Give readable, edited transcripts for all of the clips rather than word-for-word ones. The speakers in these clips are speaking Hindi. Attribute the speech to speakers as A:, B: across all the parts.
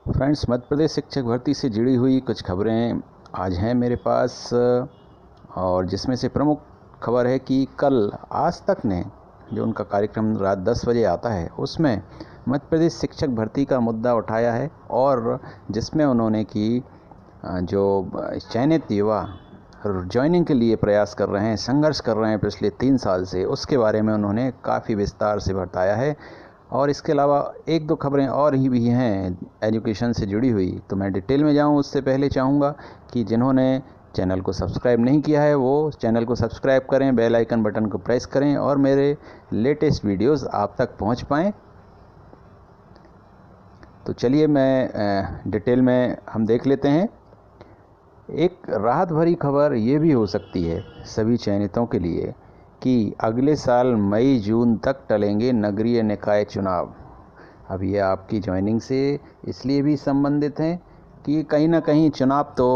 A: फ्रेंड्स, मध्य प्रदेश शिक्षक भर्ती से जुड़ी हुई कुछ खबरें आज हैं मेरे पास, और जिसमें से प्रमुख खबर है कि कल आज तक ने जो उनका कार्यक्रम रात 10 बजे आता है उसमें मध्य प्रदेश शिक्षक भर्ती का मुद्दा उठाया है, और जिसमें उन्होंने कि जो चयनित युवा ज्वाइनिंग के लिए प्रयास कर रहे हैं, संघर्ष कर रहे हैं पिछले 3 साल से, उसके बारे में उन्होंने काफ़ी विस्तार से बताया है। और इसके अलावा एक दो खबरें और ही भी हैं एजुकेशन से जुड़ी हुई, तो मैं डिटेल में जाऊं उससे पहले चाहूँगा कि जिन्होंने चैनल को सब्सक्राइब नहीं किया है वो चैनल को सब्सक्राइब करें, बेल आइकन बटन को प्रेस करें और मेरे लेटेस्ट वीडियोस आप तक पहुंच पाएँ। तो चलिए मैं डिटेल में हम देख लेते हैं। एक राहत भरी खबर ये भी हो सकती है सभी चयनितों के लिए कि अगले साल मई जून तक टलेंगे नगरीय निकाय चुनाव। अब ये आपकी ज्वाइनिंग से इसलिए भी संबंधित हैं कि कहीं ना कहीं चुनाव तो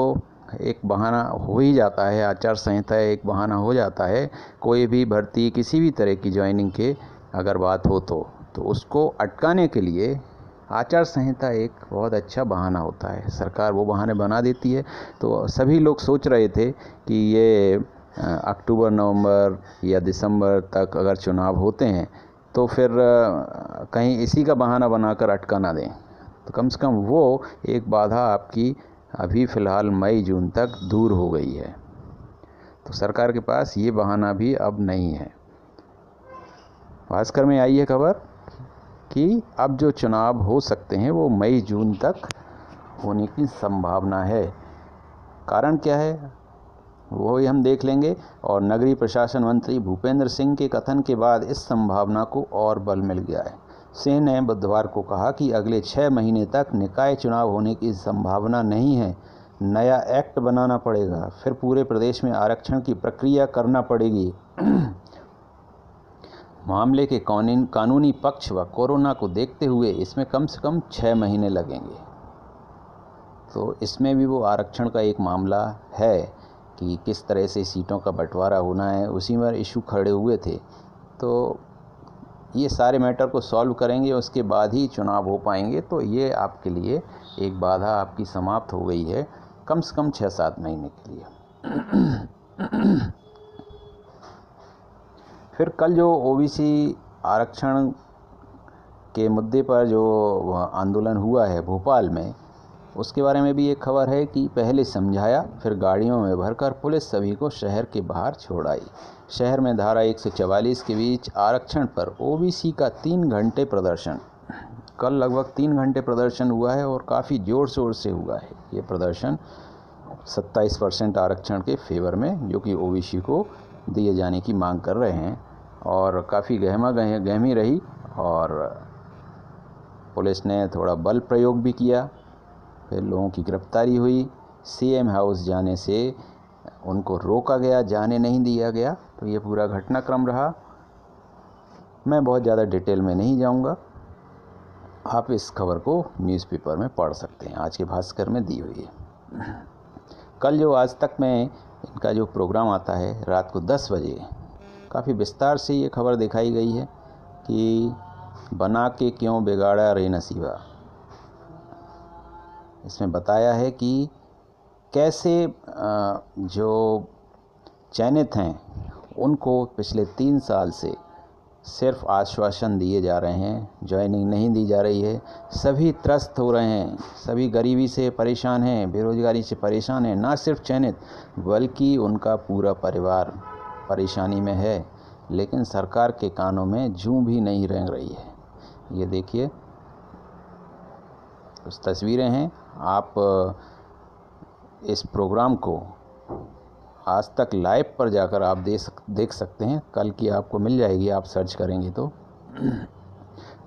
A: एक बहाना हो ही जाता है, आचार संहिता एक बहाना हो जाता है। कोई भी भर्ती किसी भी तरह की ज्वाइनिंग के अगर बात हो तो उसको अटकाने के लिए आचार संहिता एक बहुत अच्छा बहाना होता है। सरकार वो बहाने बना देती है। तो सभी लोग सोच रहे थे कि ये अक्टूबर नवंबर या दिसंबर तक अगर चुनाव होते हैं तो फिर कहीं इसी का बहाना बनाकर अटका ना दें। तो कम से कम वो एक बाधा आपकी अभी फ़िलहाल मई जून तक दूर हो गई है। तो सरकार के पास ये बहाना भी अब नहीं है। भास्कर में आई है खबर कि अब जो चुनाव हो सकते हैं वो मई जून तक होने की संभावना है। कारण क्या है वो ही हम देख लेंगे। और नगरीय प्रशासन मंत्री भूपेंद्र सिंह के कथन के बाद इस संभावना को और बल मिल गया है। सिंह ने बुधवार को कहा कि अगले 6 महीने तक निकाय चुनाव होने की संभावना नहीं है। नया एक्ट बनाना पड़ेगा, फिर पूरे प्रदेश में आरक्षण की प्रक्रिया करना पड़ेगी। मामले के कानूनी पक्ष व कोरोना को देखते हुए इसमें कम से कम 6 महीने लगेंगे। तो इसमें भी वो आरक्षण का एक मामला है कि किस तरह से सीटों का बंटवारा होना है, उसी में इशू खड़े हुए थे। तो ये सारे मैटर को सॉल्व करेंगे, उसके बाद ही चुनाव हो पाएंगे। तो ये आपके लिए एक बाधा आपकी समाप्त हो गई है कम से कम 6-7 महीने के लिए। फिर कल जो ओबीसी आरक्षण के मुद्दे पर जो आंदोलन हुआ है भोपाल में, उसके बारे में भी एक खबर है कि पहले समझाया, फिर गाड़ियों में भरकर पुलिस सभी को शहर के बाहर छोड़ आई। शहर में धारा 144 के बीच आरक्षण पर ओबीसी का 3 घंटे प्रदर्शन। कल लगभग 3 घंटे प्रदर्शन हुआ है और काफ़ी ज़ोर शोर से हुआ है ये प्रदर्शन 27% आरक्षण के फेवर में, जो कि ओबीसी को दिए जाने की मांग कर रहे हैं। और काफ़ी गहमी रही और पुलिस ने थोड़ा बल प्रयोग भी किया। फिर लोगों की गिरफ्तारी हुई। सीएम हाउस जाने से उनको रोका गया, जाने नहीं दिया गया। तो ये पूरा घटनाक्रम रहा। मैं बहुत ज़्यादा डिटेल में नहीं जाऊंगा, आप इस खबर को न्यूज़पेपर में पढ़ सकते हैं, आज के भास्कर में दी हुई है। कल जो आज तक में इनका जो प्रोग्राम आता है रात को 10 बजे, काफ़ी विस्तार से ये खबर दिखाई गई है कि बना के क्यों बिगाड़ा रे नसीबा। इसमें बताया है कि कैसे जो चयनित हैं उनको पिछले 3 साल से सिर्फ आश्वासन दिए जा रहे हैं, ज्वाइनिंग नहीं दी जा रही है। सभी त्रस्त हो रहे हैं, सभी गरीबी से परेशान हैं, बेरोजगारी से परेशान हैं। ना सिर्फ चयनित बल्कि उनका पूरा परिवार परेशानी में है, लेकिन सरकार के कानों में जूं भी नहीं रेंग रही है। ये देखिए कुछ तस्वीरें हैं। आप इस प्रोग्राम को आज तक लाइव पर जाकर आप देख सकते हैं। कल की आपको मिल जाएगी, आप सर्च करेंगे तो।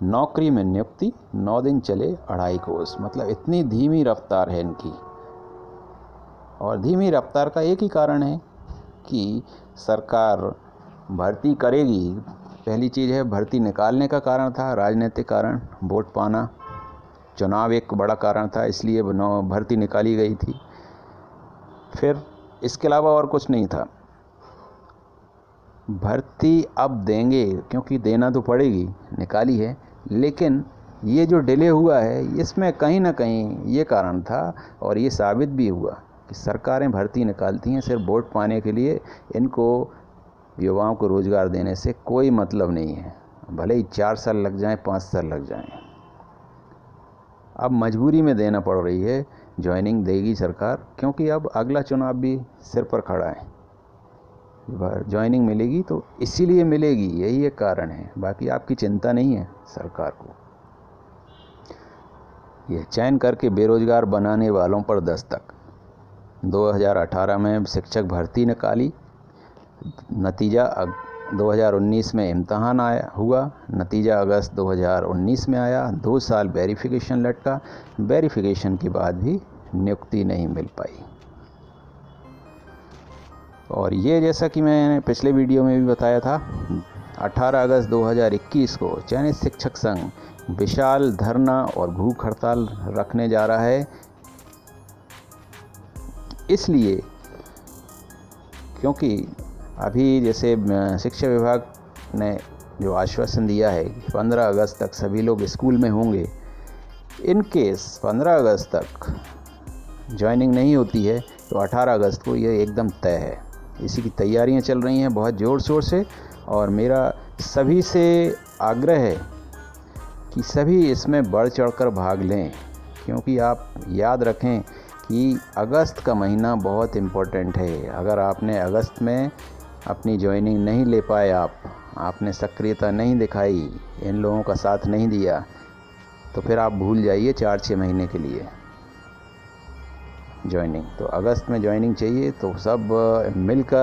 A: नौकरी में नियुक्ति 9 दिन चले 2.5 कोस, मतलब इतनी धीमी रफ्तार है इनकी। और धीमी रफ्तार का एक ही कारण है कि सरकार भर्ती करेगी। पहली चीज़ है भर्ती निकालने का कारण था राजनीतिक कारण, वोट पाना। चुनाव एक बड़ा कारण था, इसलिए भर्ती निकाली गई थी। फिर इसके अलावा और कुछ नहीं था। भर्ती अब देंगे क्योंकि देना तो पड़ेगी, निकाली है, लेकिन ये जो डिले हुआ है इसमें कहीं ना कहीं ये कारण था, और ये साबित भी हुआ कि सरकारें भर्ती निकालती हैं सिर्फ वोट पाने के लिए। इनको युवाओं को रोज़गार देने से कोई मतलब नहीं है, भले ही 4 साल लग जाएं, 5 साल लग जाएं। अब मजबूरी में देना पड़ रही है, ज्वाइनिंग देगी सरकार, क्योंकि अब अगला चुनाव भी सिर पर खड़ा है। ज्वाइनिंग मिलेगी तो इसीलिए मिलेगी, यही एक कारण है, बाकी आपकी चिंता नहीं है सरकार को। ये चयन करके बेरोजगार बनाने वालों पर दस्तक। 2018 में शिक्षक भर्ती निकाली, नतीजा 2019 में इम्तहान हुआ, नतीजा अगस्त 2019 में आया। 2 साल वेरिफिकेशन लटका, वेरिफिकेशन के बाद भी नियुक्ति नहीं मिल पाई। और ये जैसा कि मैंने पिछले वीडियो में भी बताया था, 18 अगस्त 2021 को चयनित शिक्षक संघ विशाल धरना और भूख हड़ताल रखने जा रहा है, इसलिए क्योंकि अभी जैसे शिक्षा विभाग ने जो आश्वासन दिया है कि 15 अगस्त तक सभी लोग स्कूल में होंगे। इन केस 15 अगस्त तक ज्वाइनिंग नहीं होती है तो 18 अगस्त को ये एकदम तय है। इसी की तैयारियां चल रही हैं बहुत ज़ोर शोर से, और मेरा सभी से आग्रह है कि सभी इसमें बढ़ चढ़कर भाग लें, क्योंकि आप याद रखें कि अगस्त का महीना बहुत इम्पोर्टेंट है। अगर आपने अगस्त में अपनी ज्वाइनिंग नहीं ले पाए, आपने सक्रियता नहीं दिखाई, इन लोगों का साथ नहीं दिया, तो फिर आप भूल जाइए 4-6 महीने के लिए ज्वाइनिंग। तो अगस्त में ज्वाइनिंग चाहिए, तो सब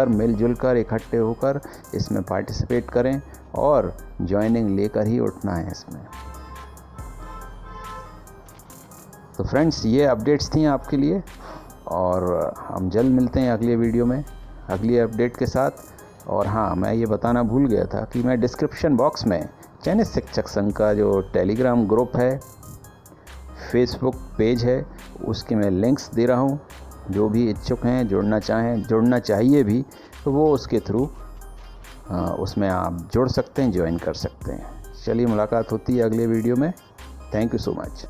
A: मिलजुल कर इकट्ठे होकर इसमें पार्टिसिपेट करें और ज्वाइनिंग लेकर ही उठना है इसमें। तो फ्रेंड्स, ये अपडेट्स थी आपके लिए, और हम जल्द मिलते हैं अगले वीडियो में अगली अपडेट के साथ। और हाँ, मैं ये बताना भूल गया था कि मैं डिस्क्रिप्शन बॉक्स में चयनित शिक्षक संघ का जो टेलीग्राम ग्रुप है, फेसबुक पेज है, उसके मैं लिंक्स दे रहा हूँ। जो भी इच्छुक हैं, जुड़ना चाहिए भी, तो वो उसके थ्रू उसमें आप जुड़ सकते हैं, ज्वाइन कर सकते हैं। चलिए, मुलाकात होती है अगले वीडियो में। Thank you so much.